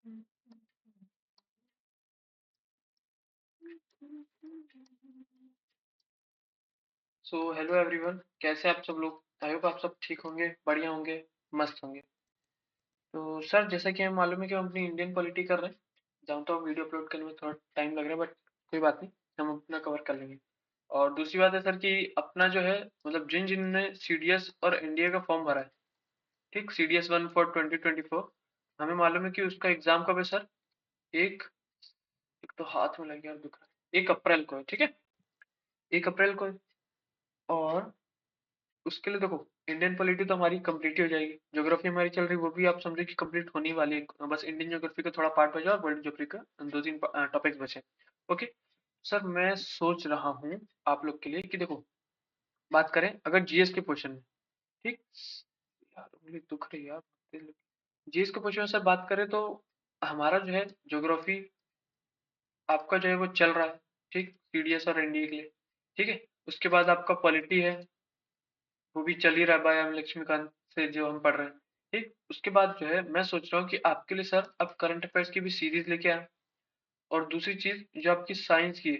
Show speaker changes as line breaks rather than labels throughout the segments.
So hello everyone, कैसे आप सब लोग। आई होप आप सब ठीक होंगे, बढ़िया होंगे, मस्त होंगे। तो सर, जैसा कि हमें मालूम है कि हम अपनी इंडियन पॉलिटी कर रहे हैं। जानता हूँ वीडियो अपलोड करने में थोड़ा टाइम लग रहा है, बट कोई बात नहीं, हम अपना कवर कर लेंगे। और दूसरी बात है सर कि अपना जो है मतलब जिन जिन ने सीडीएस और एनडीए का फॉर्म भरा है, ठीक, सीडीएस 1 फॉर 2024, हमें मालूम है कि उसका एग्जाम कब है सर। एक एक तो हाथ में लग गया और दुख रहा है, 1 अप्रैल को है, ठीक है, 1 अप्रैल को है। और उसके लिए देखो, इंडियन पॉलिटी तो हमारी कंप्लीट ही हो जाएगी। ज्योग्राफी हमारी चल रही, वो भी आप समझे कि कंप्लीट होने वाली है। बस इंडियन ज्योग्राफी का थोड़ा पार्ट बचा और वर्ल्ड ज्योग्राफी का दो तीन टॉपिक्स बचे। ओके सर, मैं सोच रहा हूँ आप लोग के लिए कि देखो, बात करें अगर जीएस के क्वेश्चन में, ठीक, यार उंगली दुख रही है यार। जीएस के क्वेश्चन में सर बात करें तो हमारा जो है ज्योग्राफी आपका जो है वो चल रहा है, ठीक, सीडीएस और एनडीए के लिए, ठीक है। उसके बाद आपका पॉलिटी है, वो भी चल ही रहा है बाय एम लक्ष्मीकांत से जो हम पढ़ रहे हैं, ठीक। उसके बाद जो है मैं सोच रहा हूँ कि आपके लिए सर अब करंट अफेयर्स की भी सीरीज लेके आए। और दूसरी चीज जो आपकी साइंस की है,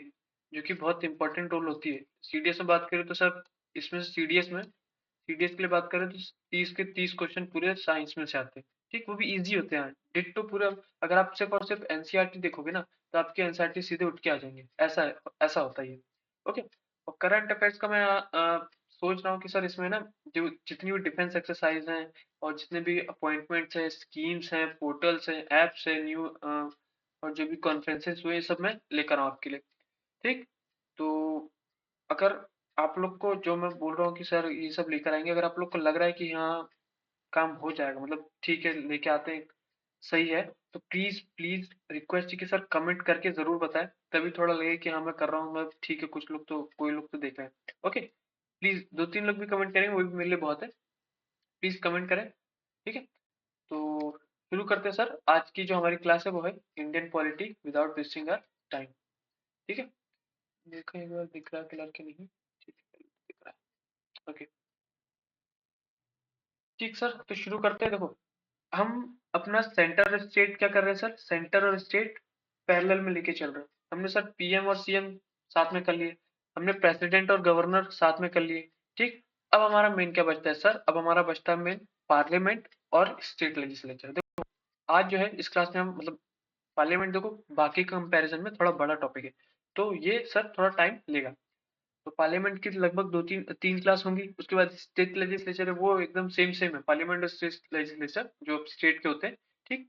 जो कि बहुत इंपॉर्टेंट रोल होती है। सीडीएस में बात करें तो सर, इसमें सीडीएस के लिए बात करें तो 30 के 30 क्वेश्चन पूरे साइंस में से आते हैं, ठीक, वो भी इजी होते हैं। डिट्टो पूरा, अगर आप सिर्फ और सिर्फ एनसीईआरटी देखोगे ना, तो आपके एनसीईआरटी सीधे उठ के आ जाएंगे, ऐसा है, ऐसा होता है ये। ओके। और करंट अफेयर्स का मैं सोच रहा हूँ कि सर इसमें ना, जो जितनी भी डिफेंस एक्सरसाइज हैं और जितने भी अपॉइंटमेंट्स हैं, स्कीम्स हैं, पोर्टल्स हैं, एप्स हैं, न्यू और जो भी कॉन्फ्रेंसेस हुए, ये सब मैं लेकर आऊँ आपके लिए, ठीक। तो अगर आप लोग को जो मैं बोल रहा हूँ कि सर ये सब लेकर आएंगे, अगर आप लोग को लग रहा है कि हाँ काम हो जाएगा, मतलब ठीक है लेके आते हैं, सही है, तो प्लीज प्लीज रिक्वेस्ट है कि सर कमेंट करके जरूर बताएं, तभी थोड़ा लगे कि हाँ मैं कर रहा हूँ, मैं ठीक है, कुछ लोग तो, कोई लोग तो देख रहे हैं। ओके, प्लीज 2-3 लोग भी कमेंट करेंगे, वो भी मेरे लिए बहुत है। प्लीज कमेंट करें, ठीक है। तो शुरू करते हैं सर, आज की जो हमारी क्लास है वो है Indian polity without wasting our time, ठीक है। देखो एक बार दिख रहा है क्लियर कि नहीं, ठीक है, दिख रहा है, ओके। ठीक सर, तो शुरू करते हैं। देखो, हम अपना सेंटर और स्टेट क्या कर रहे हैं सर, सेंटर और स्टेट पैरेलल में लेके चल रहे हैं। हमने सर पीएम और सीएम साथ में कर लिए, हमने प्रेसिडेंट और गवर्नर साथ में कर लिए, ठीक। अब हमारा मेन क्या बचता है सर, अब हमारा बचता है मेन पार्लियामेंट और स्टेट लेजिस्लेचर। देखो, आज जो है इस क्लास में हम मतलब पार्लियामेंट, देखो बाकी कंपैरिजन में थोड़ा बड़ा टॉपिक है, तो ये सर थोड़ा टाइम लेगा। तो पार्लियामेंट की लगभग दो तीन तीन क्लास होंगी। उसके बाद स्टेट लेजिस्लेचर है, वो एकदम सेम सेम है, पार्लियामेंट और स्टेट लेजिस्लेचर जो स्टेट के होते हैं, ठीक।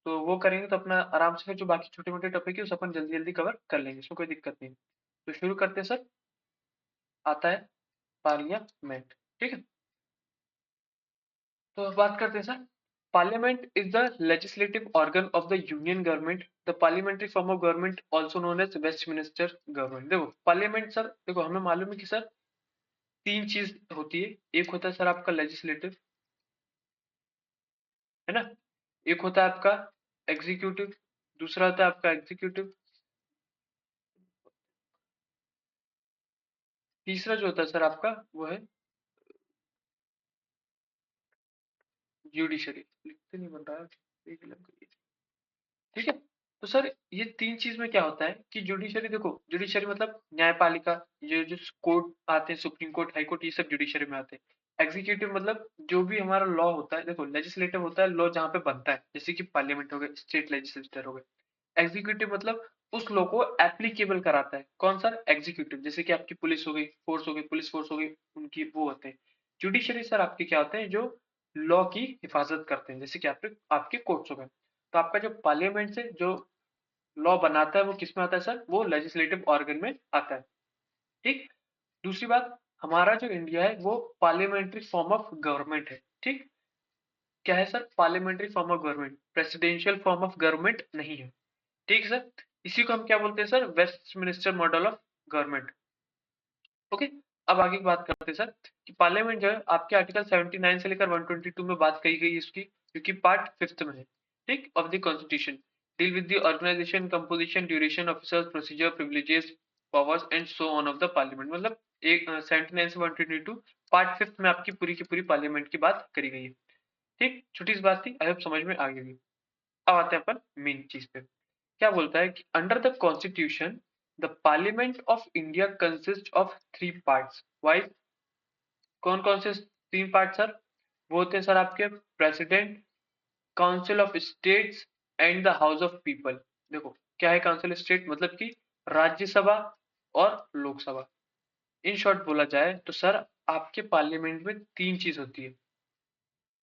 तो वो करेंगे तो अपना आराम से फिर जो बाकी छोटे मोटे टॉपिक है उसे अपन जल्दी जल्दी कवर कर लेंगे, इसमें कोई दिक्कत नहीं। तो शुरू करते हैं सर, आता है पार्लियामेंट, ठीक है। तो बात करते हैं sir, parliament is the legislative organ of the union government, the parliamentary form of government also known as Westminster government. देखो पार्लियामेंट सर, देखो हमें मालूम है कि सर तीन चीज होती है। एक होता है सर आपका लेजिस्लेटिव, है ना, एक होता है आपका एग्जीक्यूटिव, दूसरा होता है आपका एग्जीक्यूटिव, तीसरा जो होता है सर आपका वो है जुडिशरी। लिखते नहीं बन रहा है, एक लग गई है। ठीक है। तो सर ये तीन चीज में क्या होता है कि जुडिशरी, देखो जुडिशरी मतलब न्यायपालिका, ये जो कोर्ट आते हैं, सुप्रीम कोर्ट, हाई कोर्ट, ये सब जुडिशरी में आते हैं। एग्जीक्यूटिव मतलब जो भी हमारा लॉ होता है, देखो लेजिस्लेटिव होता है लॉ जहाँ पे बनता है, जैसे कि पार्लियामेंट हो गए, स्टेट लेजिस्लेचर हो गए। एग्जीक्यूटिव मतलब उस लॉ को एप्लीकेबल कराता है, कौन सा, एग्जीक्यूटिव, जैसे कि आपकी पुलिस हो गई, फोर्स हो गई, पुलिस फोर्स हो गई, उनकी वो होते हैं। जुडिशरी सर आपके क्या होते हैं, जो लॉ की हिफाजत करते हैं, जैसे कि आपके आपके कोर्ट्स हो गए। तो आपका जो पार्लियामेंट से जो लॉ बनाता है वो किस में आता है सर, वो लेजिस्लेटिव ऑर्गन में आता है, ठीक। दूसरी बात, हमारा जो इंडिया है वो पार्लियामेंट्री फॉर्म ऑफ गवर्नमेंट है, ठीक। क्या है sir, parliamentary form of government, presidential form of government नहीं है, ठीक है सर। इसी को हम क्या बोलते हैं sir, Westminster model of government. Okay. अब आगे की बात करते हैं सर कि पार्लियामेंट जो है आपके आर्टिकल 79 से लेकर 122 में बात कही गई है इसकी, क्योंकि पार्ट फिफ्थ में है, ठीक, of the constitution, deal with the organisation, composition, duration, officers, procedure, privileges, powers and so on of the parliament. मतलब एक 79 से 122 पार्ट फिफ्थ में आपकी पूरी की पूरी पार्लियामेंट की बात करी गई है, ठीक। छोटी सी बात थी, आई होप समझ में आ गई। अब आते हैं अपन मेन चीज पे। क्या बोलता है कि under the constitution the parliament of India consist of 3 parts. Wise कौन कौन से 3 पार्ट सर? वो होते हैं सर आपके president, council of states and the house of people. देखो क्या है काउंसिल स्टेट, मतलब कि राज्यसभा और लोकसभा। इन शॉर्ट बोला जाए तो सर आपके पार्लियामेंट में 3 चीज होती है।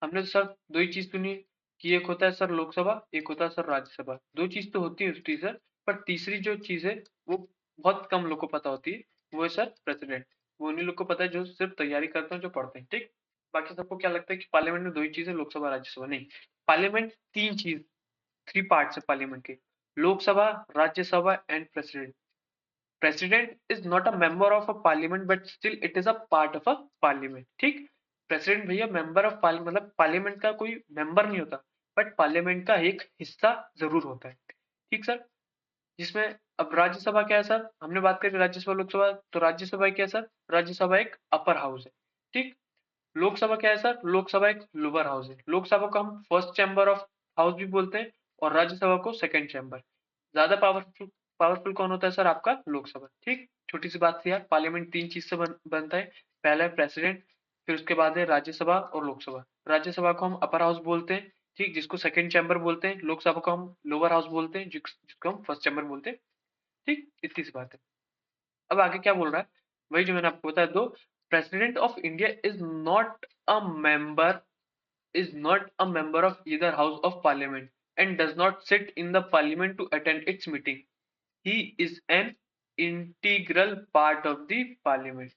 हमने तो सर दो ही चीज सुनी कि एक होता है सर लोकसभा, एक होता है सर राज्यसभा। दो चीज तो होती है सर, पर तीसरी जो चीज है वो बहुत कम लोग को पता होती है। वो है सर प्रेसिडेंट। वो उन्हीं लोग को पता है जो सिर्फ तैयारी करते हैं, जो पढ़ते हैं। ठीक, बाकी सबको क्या लगता है कि पार्लियामेंट में दो ही चीज है, लोकसभा राज्यसभा। नहीं, पार्लियामेंट 3 चीज, 3 पार्ट्स है पार्लियामेंट के। Lok Sabha, Rajya Sabha and president. President is not a member of a parliament but still it is a part of a parliament. ठीक, प्रेसिडेंट भैया मेंबर ऑफ पार्लियामेंट, मतलब पार्लियामेंट का कोई मेंबर नहीं होता, बट पार्लियामेंट का एक हिस्सा जरूर होता है। ठीक सर, जिसमें अब राज्यसभा क्या है सर? हमने बात करी राज्यसभा लोकसभा, तो राज्यसभा क्या है सर? राज्यसभा एक अपर हाउस है। ठीक, लोकसभा क्या है सर? लोकसभा एक लोअर हाउस है। लोकसभा को हम फर्स्ट चैम्बर ऑफ हाउस भी बोलते हैं और राज्यसभा को सेकंड चैम्बर। ज्यादा पावरफुल पावरफुल कौन होता है सर? आपका लोकसभा। ठीक, छोटी सी बात थी यार, पार्लियामेंट 3 चीज से बनता है। पहला है प्रेसिडेंट, फिर उसके बाद है राज्यसभा और लोकसभा। राज्यसभा को हम अपर हाउस बोलते हैं, ठीक, जिसको सेकंड चैम्बर बोलते हैं। लोकसभा को हम लोअर हाउस बोलते हैं, जिसको हम फर्स्ट चैम्बर बोलते हैं। ठीक, इतनी सी बात है। अब आगे क्या बोल रहा है? वही जो मैंने आपको बताया दो। President of India is not a member of either house of parliament and does not sit in the parliament to attend its meeting. He is an integral part of the parliament.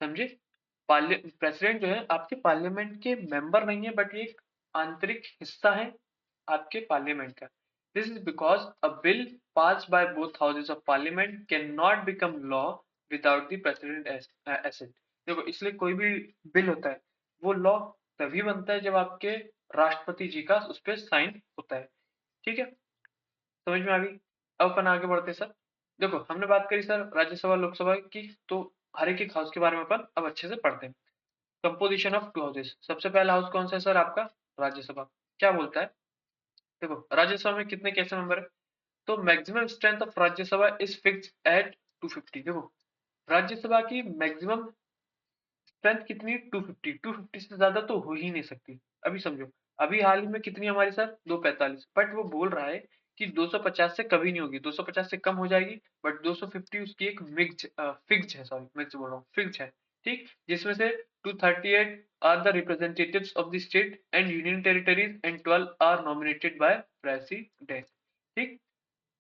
समझे? President जो है आपके parliament के member नहीं है, but ये एक आंतरिक हिस्सा है आपके पार्लियामेंट का। This is because a bill pass by both houses of parliament can not become law without the president assent. देखो इसलिए कोई भी बिल होता है वो लॉ तभी बनता है जब आपके राष्ट्रपति जी का उस पर साइन होता है। ठीक है, समझ में आ गई? अब अपन आगे बढ़ते हैं सर। देखो हमने बात करी सर राज्यसभा लोकसभा की, तो हर एक हाउस के बारे में अपन अब अच्छे से पढ़ते हैं। Composition of 2 houses. सबसे पहला हाउस कौन सा है सर? आपका राज्यसभा। क्या बोलता है? देखो राज्यसभा में कितने कैसे मेंबर है? तो maximum strength of Rajya Sabha is fix eight 250। देखो राज्यसभा की मैक्सिमम स्ट्रेंथ कितनी? 250। 250 से ज्यादा तो हो ही नहीं सकती। अभी समझो, अभी हाल ही में कितनी हमारी सर? 245। बट वो बोल रहा है कि 250 से कभी नहीं होगी, 250 से कम हो जाएगी, बट 250 उसकी एक फिक्स्ड है, सॉरी मिक्स बोल रहा हूँ, फिक्स्ड है। ठीक, जिसमें से 238 are the representatives of the state and union territories and 12 are nominated by president. ठीक,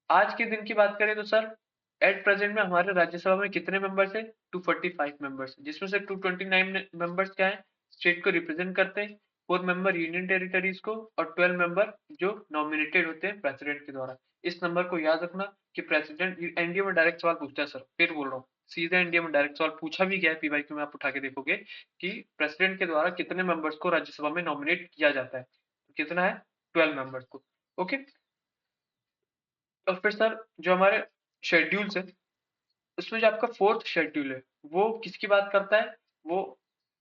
आज के दिन की बात करें तो सर एट प्रेजेंट में हमारे राज्यसभा में कितने मेंबर्स हैं? 245 मेंबर्स, जिसमें से 229 मेंबर्स क्या है? स्टेट को रिप्रेजेंट करते हैं, 4 मेंबर यूनियन टेरिटरीज को, और 12 मेंबर जो नॉमिनेटेड होते हैं प्रेसिडेंट के द्वारा। इस नंबर को याद रखना कि प्रेसिडेंट एनडीए में डायरेक्ट सवाल पूछता है सर, फिर बोल रहा हूँ सीधे एनडीए में डायरेक्ट सवाल पूछा भी गया है पीवाई क्यू में, आप उठा के देखोगे कि प्रेसिडेंट के द्वारा कितने मेंबर्स को राज्यसभा में नॉमिनेट किया जाता है। तो कितना है? 12 मेंबर्स को। ओके, और फिर सर जो हमारे शेड्यूल्स है उसमें जो आपका फोर्थ शेड्यूल है वो किसकी बात करता है? वो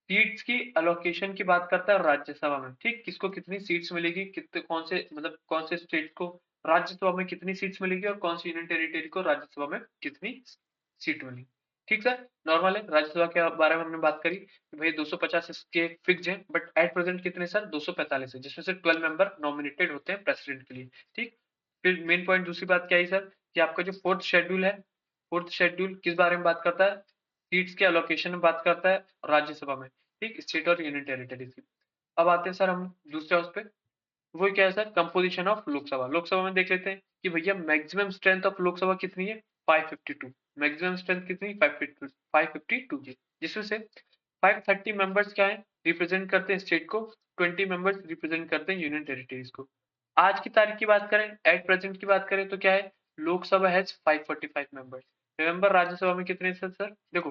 सीट्स की अलोकेशन की बात करता है राज्यसभा में। ठीक, किसको कितनी सीट्स मिलेगी, कितने कौन से मतलब कौन से स्टेट को राज्यसभा में कितनी सीट्स मिलेगी और कौन सी यूनियन टेरिटरी को राज्यसभा में कितनी सीट मिलेगी। ठीक सर, नॉर्मल है। राज्यसभा के बारे में हमने बात करी कि भाई 250 इसके फिक्स है, बट एट प्रेजेंट कितने सर? 245 है, जिसमें से 12 मेंबर नॉमिनेटेड होते हैं प्रेसिडेंट के लिए। ठीक, फिर मेन पॉइंट दूसरी बात क्या है सर कि आपका जो फोर्थ शेड्यूल है, फोर्थ शेड्यूल किस बारे में बात करता है? सीट्स के अलोकेशन में बात करता है राज्यसभा में। ठीक, स्टेट और यूनियन टेरिटरीज की। अब आते हैं सर हम दूसरे हाउस पे। वो क्या है sir? Composition of Lok Sabha. Lok Sabha में देख लेते हैं कि भैया मैक्सिमम स्ट्रेंथ ऑफ लोकसभा कितनी है? 552। मैक्सिमम स्ट्रेंथ कितनी? 552 की, जिसमें से 530 मेंबर्स क्या है? रिप्रेजेंट करते हैं स्टेट को, 20 मेंबर्स रिप्रेजेंट करते हैं यूनियन टेरिटरीज को। आज की तारीख की बात करें, एट प्रेजेंट की बात करें तो क्या है? Lok Sabha has 545 members. Remember Rajya Sabha में कितने सर? देखो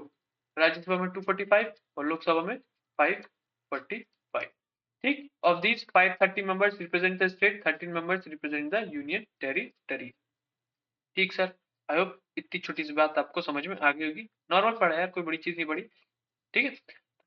राज्यसभा में 245 और लोकसभा में 545। ठीक, of these 530 members represent the state, 13 members represent the union territory। ठीक सर, आई होप इतनी छोटी सी बात आपको समझ में आ गई होगी। नॉर्मल पढ़ा यार, कोई बड़ी चीज नहीं पड़ी। ठीक है,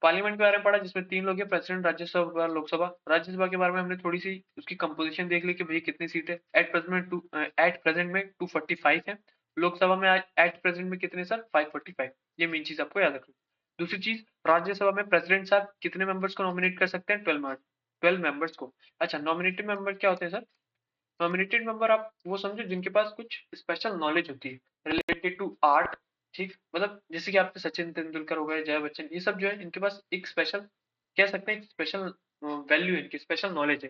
पार्लियामेंट के बारे में पढ़ा जिसमें 3 लोग हैं, प्रेसिडेंट, राज्यसभा, लोकसभा। राज्यसभा के बारे में हमने थोड़ी सी उसकी कंपोजिशन देख ली कि भैया कितनी सीट है। एट प्रेजेंट में 245 है। लोकसभा में एट प्रेजेंट में कितने सर? 545। ये मेन चीज आपको याद रखनी। दूसरी चीज, राज्यसभा में प्रेसिडेंट साहब कितने मेंबर्स को नॉमिनेट कर सकते हैं? 12 मेंबर्स को। अच्छा, नॉमिनेटेड मेंबर क्या होते हैं सर? नॉमिनेटेड मेंबर आप वो समझो जिनके पास कुछ स्पेशल नॉलेज होती है रिलेटेड टू आर्ट। ठीक, मतलब जैसे कि आपके सचिन तेंदुलकर हो गए, जय बच्चन, ये सब जो है इनके पास एक स्पेशल, कह सकते हैं स्पेशल वैल्यू है, इनकी स्पेशल नॉलेज है।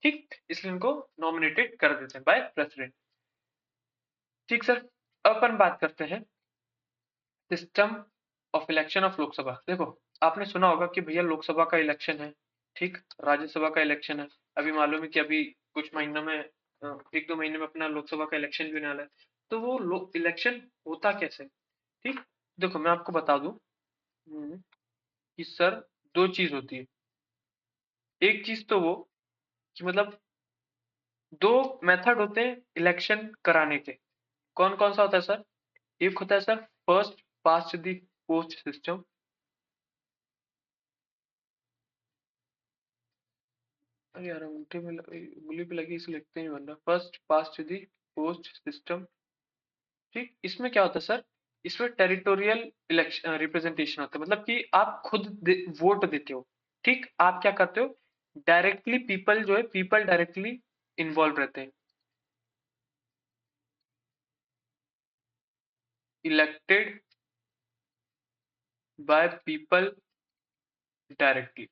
ठीक, इसलिए इनको नॉमिनेटेड कर देते हैं बाय प्रेसिडेंट। ठीक सर, अब अपन बात करते हैं system of election of Lok Sabha. देखो, आपने सुना होगा कि भैया लोकसभा का इलेक्शन है, ठीक, राज्यसभा का इलेक्शन है। अभी मालूम है कि अभी कुछ महीनों में, 1-2 महीने में अपना लोकसभा का इलेक्शन भी होने वाला है। तो वो इलेक्शन होता कैसे? ठीक, देखो मैं आपको बता दूं कि सर दो चीज होती है। एक चीज तो वो कि मतलब दो मेथड होते हैं इलेक्शन कराने के। कौन कौन सा होता है सर? एक होता है sir first past the post system. अरे यार अंगूठे में उंगली पे लगी इसलिए लिखते नहीं बन रहा। First past the post system. ठीक, इसमें क्या होता है सर? इसमें टेरिटोरियल इलेक्शन रिप्रेजेंटेशन होता है, मतलब कि आप खुद वोट देते हो। ठीक, आप क्या करते हो? डायरेक्टली पीपल जो है, पीपल डायरेक्टली इन्वॉल्व रहते हैं। Elected by people directly.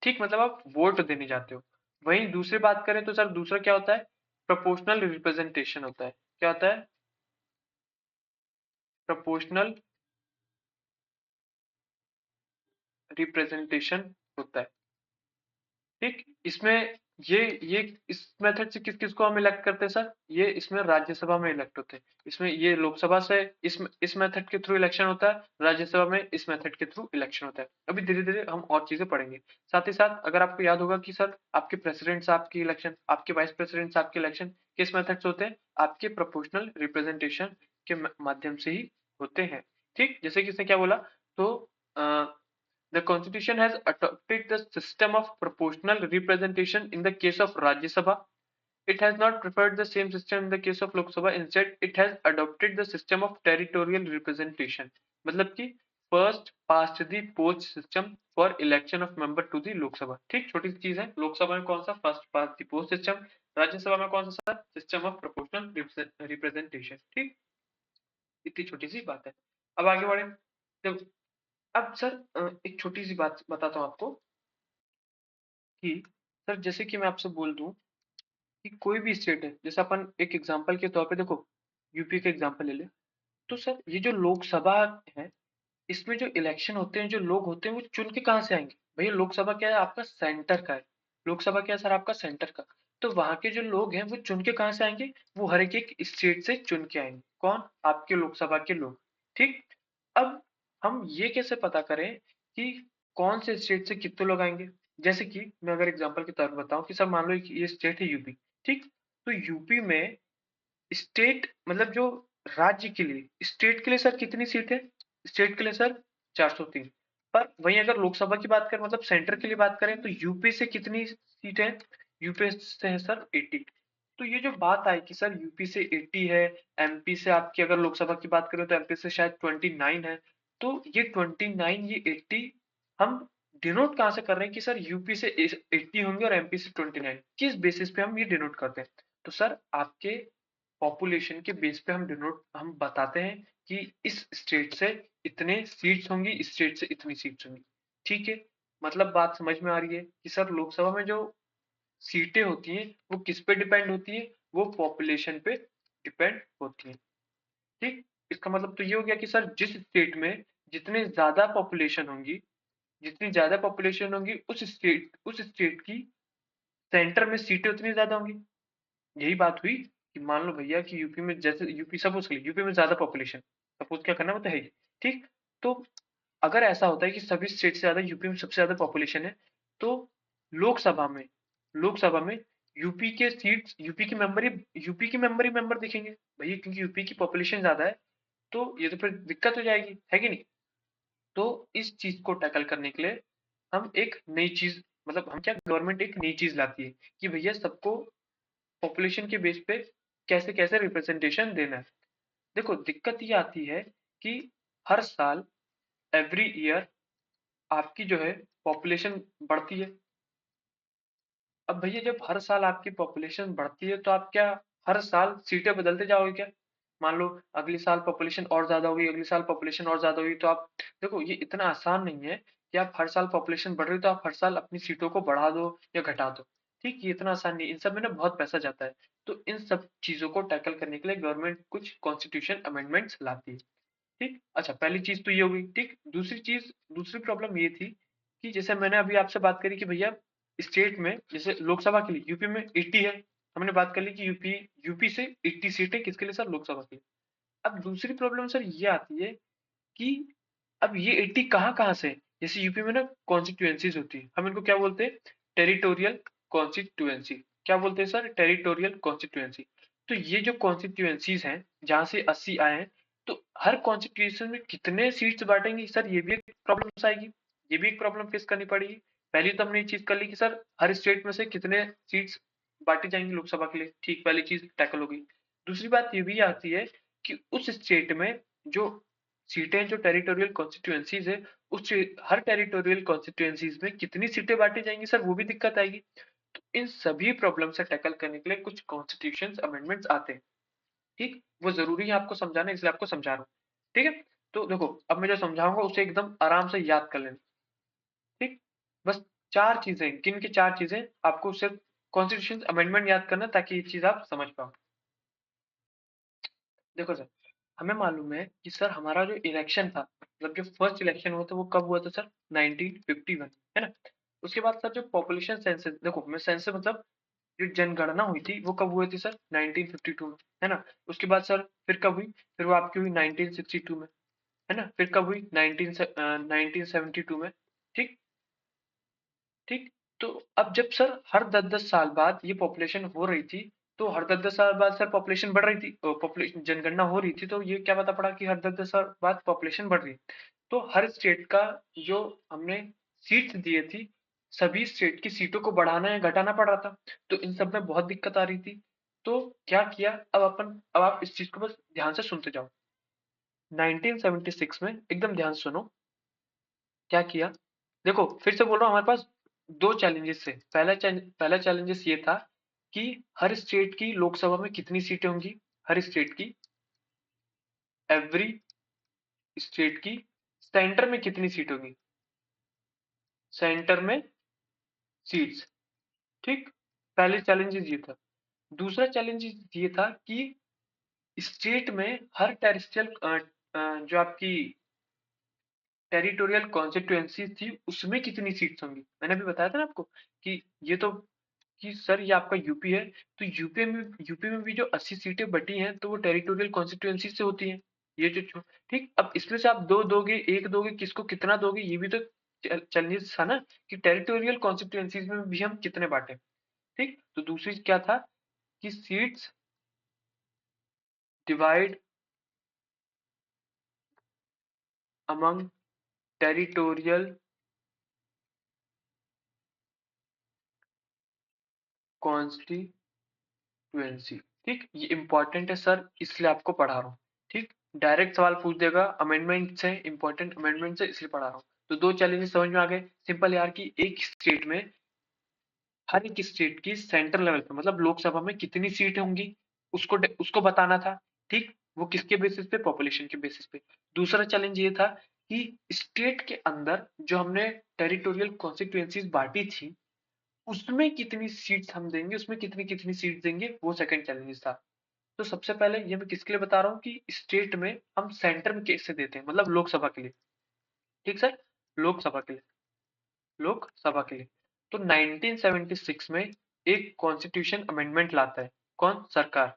ठीक, मतलब आप वोट देने जाते हो। वहीं दूसरी बात करें तो सर दूसरा क्या होता है? प्रोपोर्शनल रिप्रेजेंटेशन होता है। क्या होता है? प्रोपोर्शनल रिप्रेजेंटेशन होता है। ठीक, इसमें ये इस मेथड से किस किस को हम इलेक्ट करते हैं सर? ये इसमें राज्यसभा में इलेक्ट होते हैं। इसमें ये लोकसभा से इस मेथड के थ्रू इलेक्शन होता है, राज्यसभा में इस मेथड के थ्रू इलेक्शन होता है। अभी धीरे धीरे हम और चीजें पढ़ेंगे। साथ ही साथ अगर आपको याद होगा कि सर आपके प्रेसिडेंट साहब की इलेक्शन, आपके वाइस प्रेसिडेंट साहब की इलेक्शन किस मेथड से होते हैं? आपके प्रोपोर्शनल रिप्रेजेंटेशन के माध्यम से ही होते हैं। ठीक, जैसे कि इसने क्या बोला, तो the constitution has adopted the system of proportional representation in the case of Rajya Sabha. It has not preferred the same system in the case of Lok Sabha. Instead, it has adopted the system of territorial representation. मतलब कि first past the post system for election of member to the लोक सभा। ठीक, छोटी सी चीज है। लोकसभा में कौन सा? First past the post system. Rajya Sabha में कौन सा sir? System of proportional representation. ठीक, इतनी छोटी सी बात है। अब आगे बढ़े। तो अब सर एक छोटी सी बात बताता हूँ आपको कि सर जैसे कि मैं आपसे बोल दूं कि कोई भी स्टेट है, जैसे अपन एक एग्जांपल के तौर पे देखो यूपी का एग्जांपल ले ले। तो सर ये जो लोकसभा है, इसमें जो इलेक्शन होते हैं, जो लोग होते हैं, वो चुन के कहाँ से आएंगे? भैया लोकसभा क्या है? आपका सेंटर का है। लोकसभा क्या है सर? आपका सेंटर का। तो वहां के जो लोग हैं वो चुन के कहाँ से आएंगे? वो हर एक स्टेट से चुन के आएंगे। कौन? आपके लोकसभा के लोग। ठीक, अब हम ये कैसे पता करें कि कौन से स्टेट से कितने लोग आएंगे? जैसे कि मैं अगर एग्जांपल के तौर पर बताऊं कि सर मान लो कि ये स्टेट है यूपी। ठीक, तो यूपी में स्टेट मतलब जो राज्य के लिए, स्टेट के लिए सर कितनी सीट है? स्टेट के लिए सर 403। पर वहीं अगर लोकसभा की बात करें, मतलब सेंटर के लिए बात करें, तो यूपी से कितनी सीट है? यूपी से है सर 80। तो ये जो बात आई कि सर यूपी से 80 है, एमपी से आपकी अगर लोकसभा की बात करें तो एमपी से शायद 29 है। तो ये 29, ये 80 हम डिनोट कहाँ से कर रहे हैं कि सर यूपी से 80 होंगे और एमपी से 29? किस बेसिस पे हम ये डिनोट करते हैं? तो सर आपके पॉपुलेशन के बेस पे हम बताते हैं कि इस स्टेट से इतने सीट्स होंगी, इस स्टेट से इतनी सीट्स होंगी। ठीक है, मतलब बात समझ में आ रही है कि सर लोकसभा में जो सीटें होती हैं वो किस पे डिपेंड होती है? वो पॉपुलेशन पे डिपेंड होती है। ठीक, इसका मतलब तो ये हो गया कि सर जिस स्टेट में जितने ज्यादा पॉपुलेशन होंगी, जितनी ज्यादा पॉपुलेशन होंगी उस स्टेट की सेंटर में सीटें उतनी ज्यादा होंगी। यही बात हुई कि मान लो भैया कि यूपी में, जैसे यूपी सपोज कर यूपी में ज्यादा पॉपुलेशन, सपोज क्या करना, वो तो है ही। ठीक, तो अगर ऐसा होता है कि सभी स्टेट से ज्यादा यूपी में सबसे ज्यादा पॉपुलेशन है, तो लोकसभा में लोकसभा में यूपी के सीट्स, यूपी के मेंबर ही मेंबर दिखेंगे भैया, क्योंकि यूपी की पॉपुलेशन ज्यादा है। तो ये तो फिर दिक्कत हो जाएगी, है कि नहीं? तो इस चीज को टैकल करने के लिए हम एक नई चीज, मतलब हम क्या, गवर्नमेंट एक नई चीज लाती है कि भैया सबको पॉपुलेशन के बेस पे कैसे कैसे रिप्रेजेंटेशन देना है। देखो दिक्कत ये आती है कि हर साल, एवरी ईयर, आपकी जो है पॉपुलेशन बढ़ती है। अब भैया जब हर साल आपकी पॉपुलेशन बढ़ती है तो आप क्या हर साल सीटें बदलते जाओगे क्या? मान लो अगले साल पॉपुलेशन और ज्यादा होगी, अगले साल पॉपुलेशन और ज्यादा होगी, तो आप देखो ये इतना आसान नहीं है कि आप हर साल पॉपुलेशन बढ़ रही है तो आप हर साल अपनी सीटों को बढ़ा दो या घटा दो। ठीक, ये इतना आसान नहीं, इन सब में ना बहुत पैसा जाता है। तो इन सब चीजों को टैकल करने के लिए गवर्नमेंट कुछ कॉन्स्टिट्यूशन अमेंडमेंट्स लाती है। ठीक, अच्छा पहली चीज तो ये हो गई। ठीक, दूसरी चीज, दूसरी प्रॉब्लम ये थी कि जैसे मैंने अभी आपसे बात करी कि भैया स्टेट में जैसे लोकसभा के लिए यूपी में 80 है, हमने बात कर ली कि यूपी यूपी से 80 सीटें किसके लिए सर? लोकसभा के लिए। अब दूसरी प्रॉब्लम सर ये आती है कि अब ये 80 कहाँ से? जैसे यूपी में ना कॉन्स्टिट्यूएंसीज होती है, हम इनको क्या बोलते हैं? Territorial constituency. क्या बोलते हैं सर? Territorial constituency. तो ये जो कॉन्स्टिट्यूएंसीज हैं जहां से 80 आए हैं, तो हर कॉन्स्टिट्यूशन में कितने सीट्स बांटेंगे सर? ये भी एक प्रॉब्लम आएगी, ये भी एक प्रॉब्लम फेस करनी पड़ेगी। पहले तो हमने ये चीज कर ली कि सर हर स्टेट में से कितने सीट्स बांटी जाएंगी लोकसभा के लिए। ठीक, पहली चीज टैकल होगी। दूसरी बात ये भी आती है कि उस स्टेट में जो सीटें, जो टेरिटोरियल कॉन्स्टिट्यूएंसीज है, उस हर टेरिटोरियल कॉन्स्टिट्यूएंसीज में कितनी सीटें बांटी जाएंगी सर? वो भी दिक्कत आएगी। तो इन सभी प्रॉब्लम से टैकल करने के लिए कुछ कॉन्स्टिट्यूशन अमेंडमेंट्स आते हैं। ठीक, वो जरूरी है आपको समझाना, इसलिए आपको समझा रहा हूँ। ठीक है, तो देखो अब मैं जो समझाऊंगा उसे एकदम आराम से याद कर लेना। ठीक, बस चार चीजें, किन की चार चीजें आपको सिर्फ कॉन्स्टिट्यूशन अमेंडमेंट याद करना, ताकि ये चीज आप समझ पाओ। देखो सर, हमें मालूम है कि सर हमारा जो इलेक्शन था, मतलब जो फर्स्ट इलेक्शन हुआ था, वो कब हुआ था सर? 1951, है ना? उसके बाद सर जो पॉपुलेशन सेंसस, देखो मैं सेंसस मतलब जो जनगणना हुई थी वो कब हुई थी सर? 1952 में, है ना? उसके बाद सर फिर कब हुई? फिर वो आपकी हुई 1962 में, है ना? फिर कब हुई? 1972 में। ठीक, ठीक। तो अब जब सर हर 10-10 साल बाद ये पॉपुलेशन हो रही थी, तो हर 10-10 साल बाद सर पॉपुलेशन बढ़ रही थी, पॉपुलेशन जनगणना हो रही थी, तो ये क्या पता पड़ा कि हर 10-10 साल बाद पॉपुलेशन बढ़ रही है। तो हर स्टेट का जो हमने सीट्स दिए थी, सभी स्टेट की सीटों को बढ़ाना या घटाना पड़ रहा था। तो इन सब में बहुत दिक्कत आ रही थी। तो क्या किया? अब आप इस चीज को बस ध्यान से सुनते जाओ। 1976 में, एकदम ध्यान से सुनो, क्या किया? देखो फिर से बोल रहा हूँ, हमारे पास दो चैलेंजेस थे। पहला चैलेंजेस ये था कि हर स्टेट की लोकसभा में कितनी सीटें होंगी? हर स्टेट की, एवरी स्टेट की सेंटर में कितनी सीट होगी? सेंटर में सीट्स। ठीक, पहले चैलेंजेस ये था। दूसरा चैलेंज ये था कि स्टेट में हर टेरिस्टियल जो आपकी टेरिटोरियल कॉन्स्टिट्यूएंसी थी उसमें कितनी सीट्स होंगी? मैंने अभी बताया था ना आपको कि ये तो, कि सर ये आपका यूपी है, तो यूपी में भी जो 80 सीटें बटी हैं तो वो टेरिटोरियल कॉन्स्टिट्यूएंसी से होती हैं। ये ठीक, अब इसमें से आप दो दोगे, एक दोगे, किसको कितना दोगे, ये भी तो चैलेंजेस था ना, कि टेरिटोरियल कॉन्स्टिट्यूएंसीज में भी हम कितने बांटे। ठीक, तो दूसरी क्या था कि seats divide among territorial constituency. ठीक, ये इंपॉर्टेंट है सर, इसलिए आपको पढ़ा रहा हूँ। ठीक, डायरेक्ट सवाल पूछ देगा, अमेंडमेंट से, इंपॉर्टेंट अमेंडमेंट से, इसलिए पढ़ा रहा हूँ। तो दो चैलेंजेस समझ में आ गए। सिंपल यार, कि एक स्टेट में, हर एक स्टेट की सेंट्रल लेवल पे, मतलब लोकसभा में कितनी सीट होंगी, उसको बताना था। ठीक, वो किसके बेसिस पे? पॉपुलेशन के बेसिस पे। दूसरा चैलेंज ये था कि स्टेट के अंदर जो हमने टेरिटोरियल कॉन्स्टिट्यूएंसीज बांटी थी, उसमें कितनी सीट्स हम देंगे, उसमें कितनी कितनी सीट देंगे, वो सेकंड चैलेंज था। तो सबसे पहले ये मैं किसके लिए बता रहा हूँ कि स्टेट में हम सेंटर में कैसे देते हैं, मतलब लोकसभा के लिए। ठीक सर, लोकसभा के लिए, लोकसभा के लिए। तो 1976 में एक कॉन्स्टिट्यूशन अमेंडमेंट लाता है। कौन? सरकार।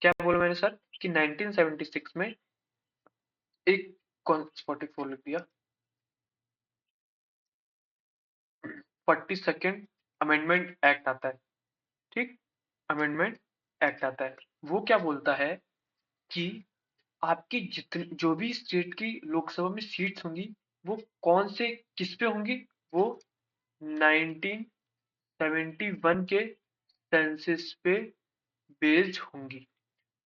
क्या बोला मैंने सर? कि 1976 में एक, कौन 44 लिख दिया, 42nd अमेंडमेंट एक्ट आता है। ठीक, अमेंडमेंट एक्ट आता है। वो क्या बोलता है कि आपकी जितनी जो भी स्टेट की लोकसभा में सीट्स होंगी, वो कौन से, किस पे होंगी? वो 1971 के सेंसस पे बेस्ड होंगी।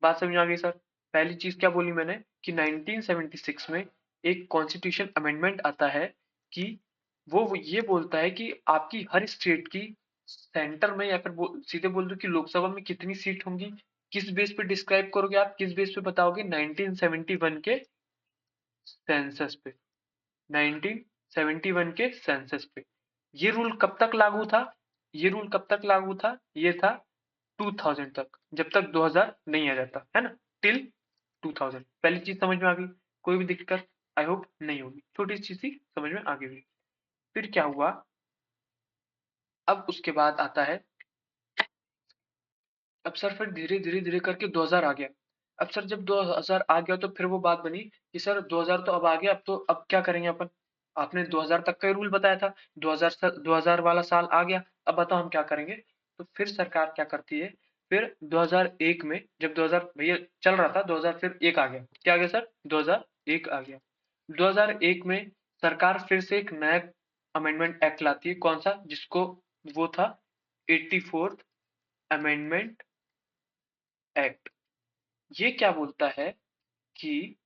बात समझ आ गई सर। पहली चीज क्या बोली मैंने कि 1976 में एक कॉन्स्टिट्यूशन अमेंडमेंट आता है कि वो ये बोलता है कि आपकी हर स्टेट की सेंटर में या फिर सीधे बोल दो कि लोकसभा में कितनी सीट होंगी, किस बेस पे डिस्क्राइब करोगे आप, किस बेस पे बताओगे, 1971 के सेंसस पे। 1971 के सेंसस पे। ये रूल कब तक लागू था? ये रूल कब तक लागू था? ये था 2000 तक, जब तक 2000 नहीं आ जाता है ना, टिल 2000। पहली चीज समझ में आ गई, कोई भी दिक्कत आई होप नहीं होगी, छोटी सी चीज समझ में आ गई। फिर क्या हुआ, अब उसके बाद आता है, अब सर फिर धीरे धीरे धीरे करके 2000 आ गया। अब सर जब 2000 आ गया तो फिर वो बात बनी कि सर 2000 तो अब आ गया, अब तो अब क्या करेंगे अपन? आपने 2000 तक का ही रूल बताया था, 2000 वाला साल आ गया, अब बताओ हम क्या करेंगे? तो फिर सरकार क्या करती है, फिर 2001 में जब 2000 भैया चल रहा था, 2000 फिर एक आ गया, क्या आ गया सर? 2001 आ गया। 2001 में सरकार फिर से एक नया अमेंडमेंट एक्ट लाती है, कौन सा? जिसको वो था 84th अमेंडमेंट एक्ट। ये क्या बोलता है कि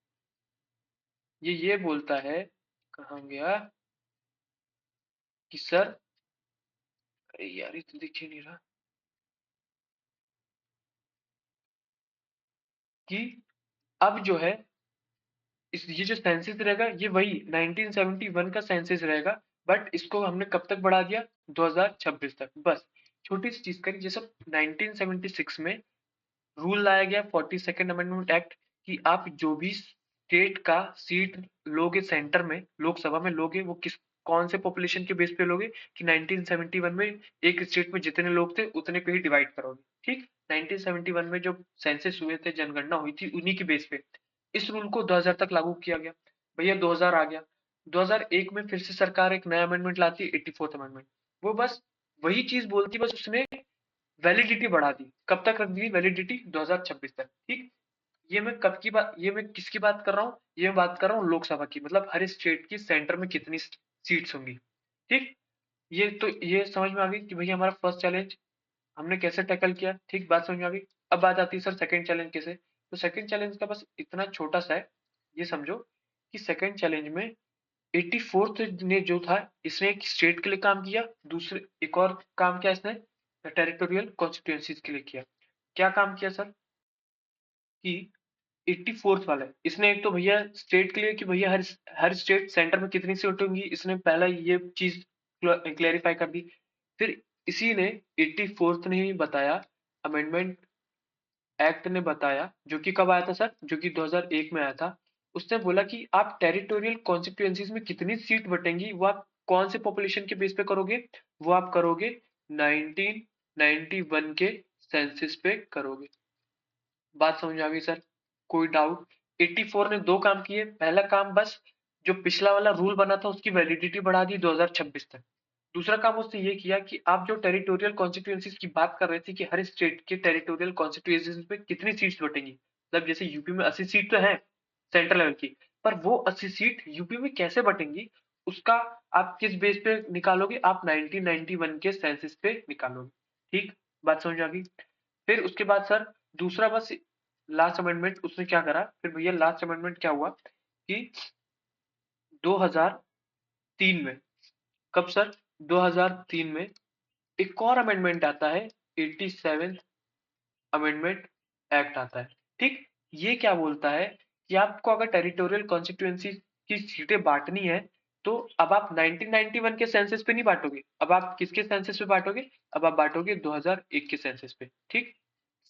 ये बोलता है, कहाँ गया, कि सर, अरे यार ये तो दिख ही नहीं रहा, कि अब जो है इस ये जो सेंसस रहेगा ये वही 1971 का सेंसस रहेगा, बट इसको हमने कब तक बढ़ा दिया? 2026 तक। बस छोटी सी चीज करी, जैसे 1976 में रूल लाया गया 42nd अमेंडमेंट एक्ट कि आप जो भी स्टेट का सीट लोगे सेंटर में, लोकसभा में लोगे, वो किस कौन से पॉपुलेशन के बेस पे लोगे, कि 1971 में एक स्टेट में जितने लोग थे उतने पे ही डिवाइड करोगे। ठीक, 1971 में जो सेंसस हुए थे, जनगणना हुई थी, उन्हीं की बेस पे इस रूल को 2000 तक लागू किया गया। भैया 2000 आ गया, 2001 में फिर से सरकार एक नया अमेंडमेंट लाती है, 84th अमेंडमेंट। वो बस वही चीज बोलती, बस उसने वैलिडिटी बढ़ा दी। कब तक रख दी वैलिडिटी? 2026 तक। ठीक, ये मैं कब की बात, ये मैं किसकी बात कर रहा हूँ? ये मैं बात कर रहा हूँ लोकसभा की, मतलब हर स्टेट की सेंटर में कितनी सीट्स होंगी। ठीक, ये तो ये समझ में आ गई कि भैया हमारा फर्स्ट चैलेंज हमने कैसे टैकल किया। ठीक, बात समझ में आ गई। अब बात आती है सर सेकंड चैलेंज कैसे। तो सेकंड चैलेंज का बस इतना छोटा सा है, ये समझो कि सेकंड चैलेंज में 84th ने जो था, इसने एक स्टेट के लिए काम किया, दूसरे एक और काम किया इसने टेरिटोरियल कॉन्स्टिट्यूएंसीज के लिए किया। क्या काम किया सर? कि 84th वाला है, इसने एक तो भैया स्टेट के लिए कि भैया हर हर स्टेट सेंटर में कितनी सीट होंगी, इसने पहला ये चीज क्लेरिफाई कर दी। फिर इसी ने 84th ने ही बताया, अमेंडमेंट एक्ट ने बताया, जो कि कब आया था सर? जो कि 2001 में आया था। उसने बोला कि आप टेरिटोरियल कॉन्स्टिट्यूएंसीज में कितनी सीट बटेंगी वो आप कौन से पॉपुलेशन के बेस पे करोगे? वो आप करोगे 1991 के सेंसस पे करोगे। बात समझ आ गई सर? कोई डाउट? 84 ने दो काम किए। पहला काम बस जो पिछला वाला रूल बना था उसकी वैलिडिटी बढ़ा दी 2026 तक। दूसरा काम उसने ये किया कि आप जो टेरिटोरियल कॉन्स्टिट्यूएंसीज की बात कर रहे थे कि हर स्टेट के टेरिटोरियल कॉन्स्टिट्यूएंसीज में कितनी सीट्स बटेंगी, मतलब जैसे यूपी में 80 सीट तो है सेंट्रल लेवल की, पर वो 80 सीट यूपी में कैसे बटेंगी उसका आप किस बेस पे निकालोगे? आप 1991 के सेंसस पे निकालोगे। ठीक, बात समझ आ गई? फिर उसके बाद सर दूसरा बस लास्ट अमेंडमेंट उसने क्या करा, फिर भैया लास्ट अमेंडमेंट क्या हुआ कि 2003 में, कब सर? 2003 में एक और अमेंडमेंट आता है, 87th अमेंडमेंट एक्ट आता है। ठीक, ये क्या बोलता है कि आपको अगर टेरिटोरियल कॉन्स्टिट्यूएंसी की सीटें बांटनी है तो अब आप 1991 के सेंसस पे नहीं बांटोगे, अब आप किसके सेंसस पे बांटोगे? अब आप बांटोगे 2001 के सेंसस पे। ठीक,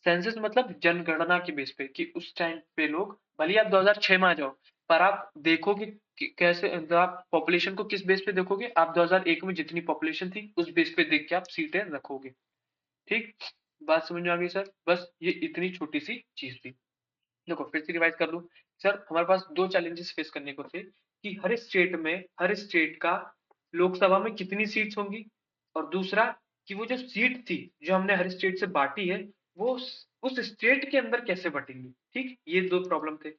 सेंसस मतलब जनगणना के बेस पे कि उस टाइम पे लोग, भले ही आप 2006 में आ जाओ, पर आप देखोगे कि कैसे, मतलब आप पॉपुलेशन को किस बेस पे देखोगे? आप 2001 में जितनी पॉपुलेशन थी उस बेस पे देख के आप सीटें रखोगे। ठीक, बात समझ में आ गई सर? बस ये इतनी छोटी सी चीज थी। देखो फिर से रिवाइज कर लूं। सर हमारे पास दो चैलेंजेस फेस करने को थे कि हर स्टेट का लोकसभा में कितनी सीट्स होंगी, और दूसरा कि वो जो सीट थी जो हमने हर स्टेट से बांटी है वो उस स्टेट के अंदर कैसे बटेंगी। ठीक, ये दो प्रॉब्लम थे।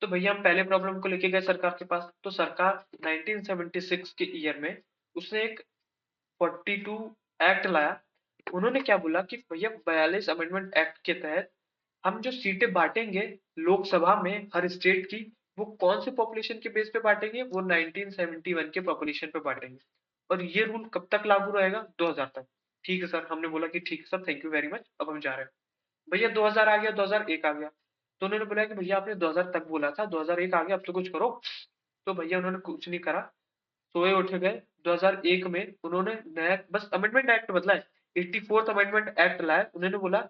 तो भैया हम पहले प्रॉब्लम को लेके गए सरकार के पास, तो सरकार 1976 के ईयर में उसने एक 42 एक्ट लाया। उन्होंने क्या बोला कि भैया 42 अमेंडमेंट एक्ट के तहत हम जो सीटें बांटेंगे लोकसभा में हर स्टेट की, वो कौन से पॉपुलेशन के बेस पे बांटेंगे, वो 1971 के पॉपुलेशन पे बांटेंगे। और ये रूल कब तक लागू रहेगा? 2000 तक। ठीक है सर, हमने बोला कि ठीक है sir, thank you very much, अब हम जा रहे हैं। भैया 2000 आ गया, 2001 आ गया, तो उन्होंने बोला कि भैया आपने 2000 तक बोला था, 2001 आ गया, अब तो कुछ करो। तो भैया उन्होंने कुछ नहीं करा, सोए उठ गए। 2001 में उन्होंने नया बस अमेंडमेंट एक्ट बदला है, 84th अमेंडमेंट एक्ट लाया। उन्होंने बोला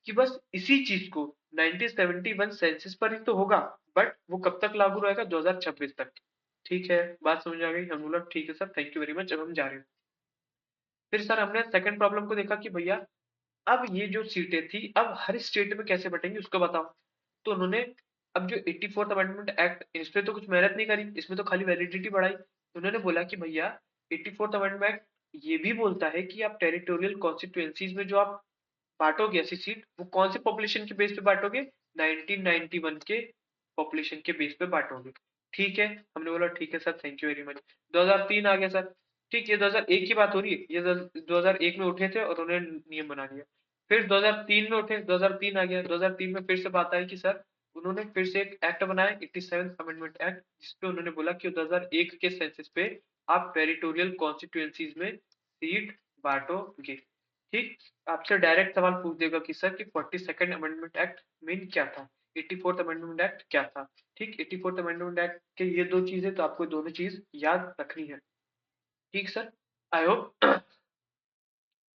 कि बस इसी चीज को 1971 सेंसस पर ही तो होगा, बट वो कब तक लागू रहेगा? 2026 तक। ठीक है, बात समझ आ गई? हम बोला ठीक है sir, thank you very much, अब हम जा रहे हैं। फिर सर हमने सेकंड प्रॉब्लम को देखा कि भैया अब ये जो सीटें थी अब हर स्टेट में कैसे बटेंगी उसको बताओ। तो उन्होंने अब जो 84th अमेंडमेंट एक्ट, इस पे तो कुछ मेहनत नहीं करी, इसमें तो खाली वैलिडिटी बढ़ाई। उन्होंने बोला कि भैया 84th अमेंडमेंट एक्ट ये भी बोलता है कि आप टेरिटोरियल कॉन्स्टिट्यूएंसीज में जो आप बांटोगे ऐसी सीट, वो कौन से पॉपुलेशन के बेस पे बांटोगे? 1991 के पॉपुलेशन के बेस पे बांटोगे। ठीक है, हमने बोला ठीक है sir, thank you very much. 2003 आ गया सर। ठीक, ये 2001 की बात हो रही है, ये 2001 में उठे थे और उन्होंने नियम बना दिया। फिर 2003 में उठे, 2003 आ गया, 2003 में फिर से बात आई कि सर उन्होंने फिर से एक एक्ट बनाया, 87th अमेंडमेंट एक्ट, जिसपे उन्होंने बोला कि 2001 के सेंसस पे आप टेरिटोरियल कॉन्स्टिट्यूएंसीज में सीट बांटोगे। ठीक, आपसे डायरेक्ट सवाल पूछ देगा कि सर कि 42nd अमेंडमेंट एक्ट मीन क्या था, 84th अमेंडमेंट एक्ट क्या था। ठीक, 84th अमेंडमेंट एक्ट के ये दो चीजें, तो आपको दोनों चीज याद रखनी है। ठीक सर, आई होप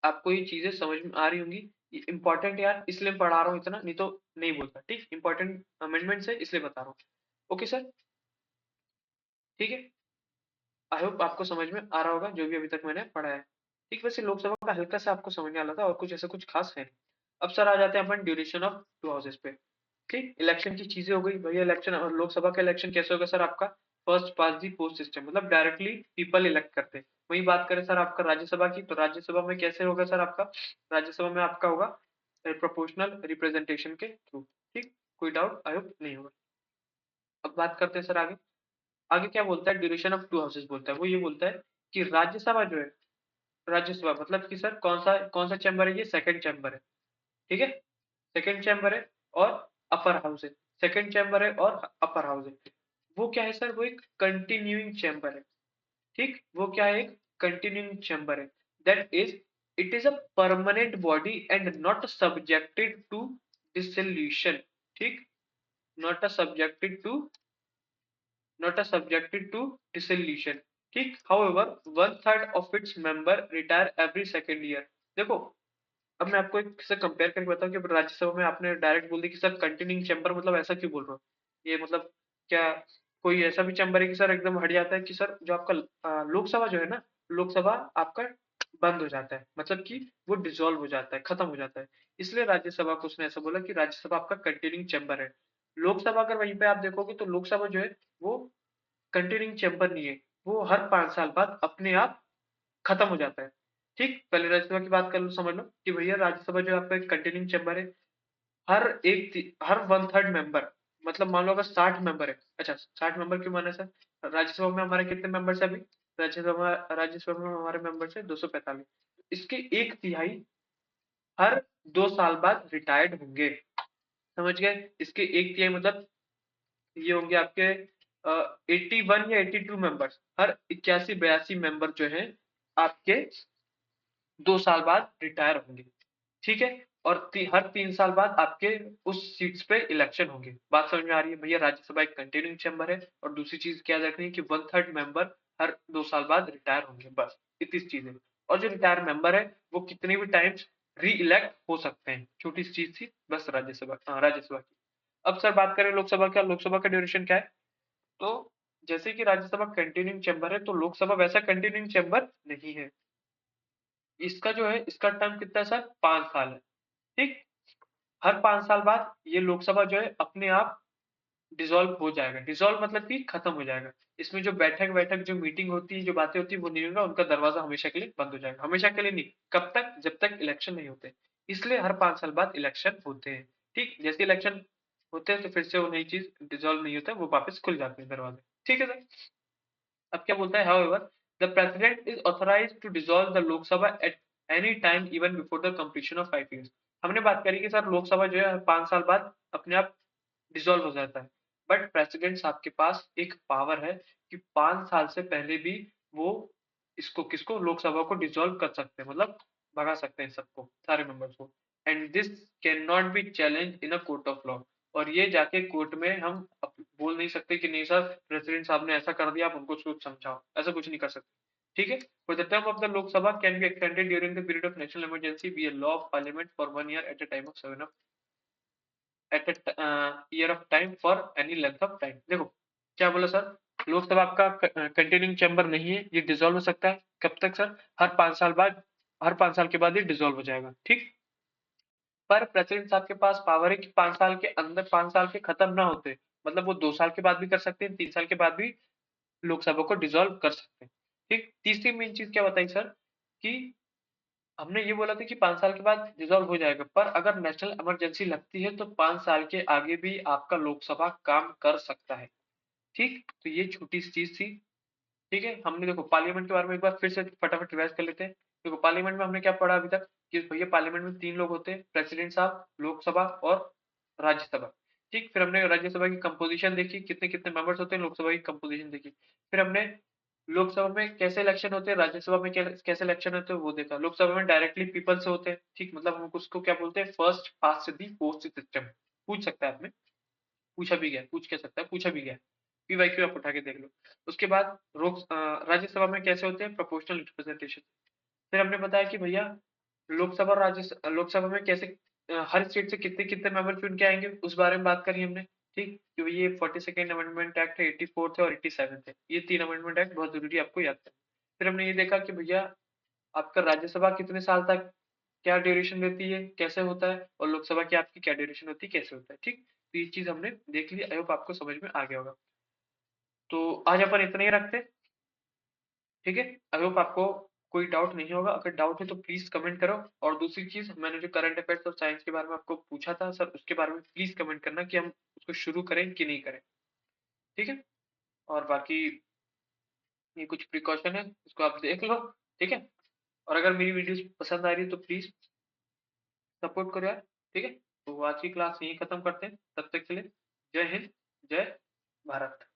आपको ये चीजें समझ में आ रही होंगी। इंपॉर्टेंट यार इसलिए पढ़ा रहा हूँ इतना, नहीं तो नहीं बोलता। ठीक, इंपॉर्टेंट अमेंडमेंट है इसलिए बता रहा हूँ। ओके सर, ठीक है, आई होप आपको समझ में आ रहा होगा जो भी अभी तक मैंने पढ़ा है। ठीक, वैसे लोकसभा का हल्का से आपको समझ में आ रहा था, और कुछ ऐसा कुछ खास है नहीं। अब सर आ जाते हैं अपन ड्यूरेशन ऑफ टू हाउसेस पे। ठीक, इलेक्शन की चीजें हो गई भैया। इलेक्शन और लोकसभा का इलेक्शन कैसे होगा सर? आपका फर्स्ट पास दी पोस्ट सिस्टम, मतलब डायरेक्टली पीपल इलेक्ट करते हैं। वही बात करें सर आपका राज्यसभा की, तो राज्यसभा में कैसे होगा सर आपका? राज्यसभा में आपका होगा प्रोपोर्शनल रिप्रेजेंटेशन के थ्रू। ठीक, कोई डाउट आई होप नहीं होगा। अब बात करते हैं सर आगे। आगे क्या बोलता है? ड्यूरेशन ऑफ टू हाउसेस बोलता है। वो ये बोलता है कि राज्यसभा जो है, राज्यसभा मतलब कि सर कौन सा चैम्बर है? ये सेकंड चैम्बर है। ठीक है, सेकंड चैम्बर है और अपर हाउस है। सेकंड चैम्बर है और अपर हाउस है। वो क्या है सर? वो एक कंटिन्यूइंग चैम्बर है। ठीक, वो क्या है? एक कंटिन्यूइंग चैम्बर है। That is, it is a permanent body and not subjected to dissolution. ठीक, नॉट सब्जेक्टेड टू dissolution। ठीक, however, one third of its member retire every second year। देखो, अब मैं आपको एक से कंपेयर करके बताऊं कि राज्यसभा में आपने डायरेक्ट बोल दिया कि सर कंटिन्यूइंग चैम्बर, मतलब ऐसा क्यों बोल रहे हो? ये मतलब क्या कोई ऐसा भी चैम्बर है कि सर एकदम हट जाता है? कि सर जो आपका लोकसभा जो है ना, लोकसभा आपका बंद हो जाता है, मतलब कि वो डिसॉल्व हो जाता है, खत्म हो जाता है। इसलिए राज्यसभा को उसने ऐसा बोला कि राज्यसभा आपका कंटिन्यूइंग चैम्बर है। लोकसभा अगर वहीं पे आप देखोगे तो लोकसभा जो है वो कंटिन्यूइंग चैम्बर नहीं है, वो हर 5 साल बाद अपने आप खत्म हो जाता है। ठीक, पहले राज्यसभा की बात कर लो, समझ लो कि भैया राज्यसभा जो है आपका एक कंटिन्यूइंग चैम्बर है। हर वन थर्ड मेंबर, मतलब मान लो अगर 60 मेंबर है। अच्छा, 60 मेंबर क्यों माना सर? राज्यसभा में हमारे कितने मेंबर्स है अभी? राज्यसभा में हमारे मेंबर्स है 245। इसके एक तिहाई हर 2 साल बाद रिटायर्ड होंगे। समझ गए? इसके एक तिहाई मतलब ये होंगे आपके 81 या 82 मेंबर्स, हर 81 82 मेंबर जो है आपके 2 साल बाद रिटायर होंगे। ठीक है, और हर 3 साल बाद आपके उस सीट्स पे इलेक्शन होंगे। बात समझ में आ रही है भैया? राज्यसभा एक कंटिन्यूइंग चैम्बर है, और दूसरी चीज क्या रखनी है कि वन थर्ड मेंबर हर 2 साल बाद रिटायर होंगे, बस इतनी चीजें। और जो रिटायर मेंबर है वो कितने भी टाइम्स री इलेक्ट हो सकते हैं। छोटी सी चीज थी बस राज्यसभा की। अब सर बात करें लोकसभा का। लोकसभा का ड्यूरेशन क्या है? तो जैसे कि राज्यसभा कंटिन्यूइंग चैम्बर है, तो लोकसभा वैसा कंटिन्यूइंग चैम्बर नहीं है। इसका जो है, इसका टर्म कितना है सर? 5 साल है। ठीक, हर 5 साल बाद ये लोकसभा जो है अपने आप डिसॉल्व हो जाएगा। डिसॉल्व मतलब कि खत्म हो जाएगा। इसमें जो बैठक बैठक जो मीटिंग होती है, जो बातें होती है, वो नहीं होगा। उनका दरवाजा हमेशा के लिए बंद हो जाएगा। हमेशा के लिए नहीं, कब तक? जब तक इलेक्शन नहीं होते। इसलिए हर 5 साल बाद इलेक्शन होते हैं। ठीक, जैसे इलेक्शन होते हैं तो फिर से वो नई चीज डिसॉल्व नहीं होता, वो वापस खुल जाते हैं दरवाजे। ठीक है सर। अब क्या बोलता है? However, the president is authorised to dissolve the Lok Sabha at any time even before the completion of 5 years। हमने बात करी कि सर लोकसभा जो है 5 साल बाद अपने आप डिसॉल्व हो जाता है, बट प्रेसिडेंट साहब के पास एक पावर है कि 5 साल से पहले भी वो इसको किसको लोकसभा को डिसॉल्व कर सकते हैं, मतलब भगा सकते हैं सबको, सारे मेंबर्स को। And this can not be challenge in a court of law. और ये जाके कोर्ट में हम बोल नहीं सकते कि नहीं सर प्रेसिडेंट साहब ने ऐसा कर दिया, आप उनको सोच समझाओ, ऐसा कुछ नहीं कर सकते। ठीक है। For the term of the Lok Sabha can be extended during the period of national emergency be a law of parliament for 1 year at a time of 7 at a year of time for any length of time. देखो क्या बोला sir, Lok Sabha आपका continuing chamber नहीं है, ये dissolve हो सकता है कब तक सर, हर 5 साल के बाद ये डिसॉल्व हो जाएगा। ठीक। पर प्रेसिडेंट साहब के पास पावर है कि 5 साल के अंदर, 5 साल के खत्म ना होते, मतलब वो 2 साल के बाद भी कर सकते हैं, 3 साल के बाद भी लोकसभा को डिसॉल्व कर सकते हैं। ठीक। तीसरी मेन चीज क्या बताई सर, कि हमने ये बोला था कि 5 साल के बाद डिसॉल्व हो जाएगा, पर अगर नेशनल इमरजेंसी लगती है तो 5 साल के आगे भी आपका लोकसभा काम कर सकता है। ठीक। तो ये छोटी सी चीज थी। ठीक है। हमने देखो पार्लियामेंट के बारे में एक बार फिर से फटाफट रिवाइज कर लेते हैं। देखो पार्लियामेंट में हमने क्या पढ़ा अभी तक, कि भैया पार्लियामेंट में 3 लोग होते हैं, प्रेसिडेंट साहब, लोकसभा और राज्यसभा। ठीक। फिर हमने राज्यसभा की कंपोजिशन देखी, कितने कितने मेंबर्स होते हैं, लोकसभा की कंपोजिशन देखी। फिर हमने लोकसभा में कैसे इलेक्शन होते हैं, राज्यसभा में कैसे इलेक्शन होते हैं वो देखा। लोकसभा में डायरेक्टली पीपल से होते हैं। ठीक। मतलब हम उसको क्या बोलते हैं, फर्स्ट पास्ट दी पोस्ट सिस्टम। पूछ सकता है आपने, पूछा भी गया, पूछ क्या सकता है, पूछा भी गया। पीवाईक्यू आप उठा के देख लो। उसके बाद राज्यसभा में कैसे होते हैं, प्रोपोर्शनल रिप्रेजेंटेशन। फिर हमने बताया कि भैया लोकसभा और लोकसभा में कैसे हर स्टेट से कितने कितने मेंबर चुन के आएंगे, उस बारे में बात करी हमने। ठीक। कि ये 42nd अमेंडमेंट एक्ट है, 84th है और 87th है, ये 3 अमेंडमेंट एक्ट बहुत जरूरी है आपको याद करना। फिर हमने ये देखा कि भैया आपका राज्यसभा कितने साल तक क्या ड्यूरेशन देती है, कैसे होता है, और लोकसभा की आपकी क्या ड्यूरेशन होती है, कैसे होता है। ठीक। तो ये चीज हमने देख ली, आई होप आपको समझ में आ गया होगा। तो आज अपन इतना ही रखते हैं। ठीक है। आई होप आपको कोई डाउट नहीं होगा, अगर डाउट है तो प्लीज कमेंट करो। और दूसरी चीज, मैंने जो करंट अफेयर्स और साइंस के बारे में आपको पूछा था सर, उसके बारे में प्लीज कमेंट करना कि हम उसको शुरू करें कि नहीं करें। ठीक है। और बाकी ये कुछ प्रिकॉशन है, इसको आप देख लो। ठीक है। और अगर मेरी वीडियोस पसंद आ रही है तो प्लीज सपोर्ट करो यार। ठीक है। तो आज की क्लास यहीं खत्म करते हैं, तब तक के लिए जय हिंद, जय भारत।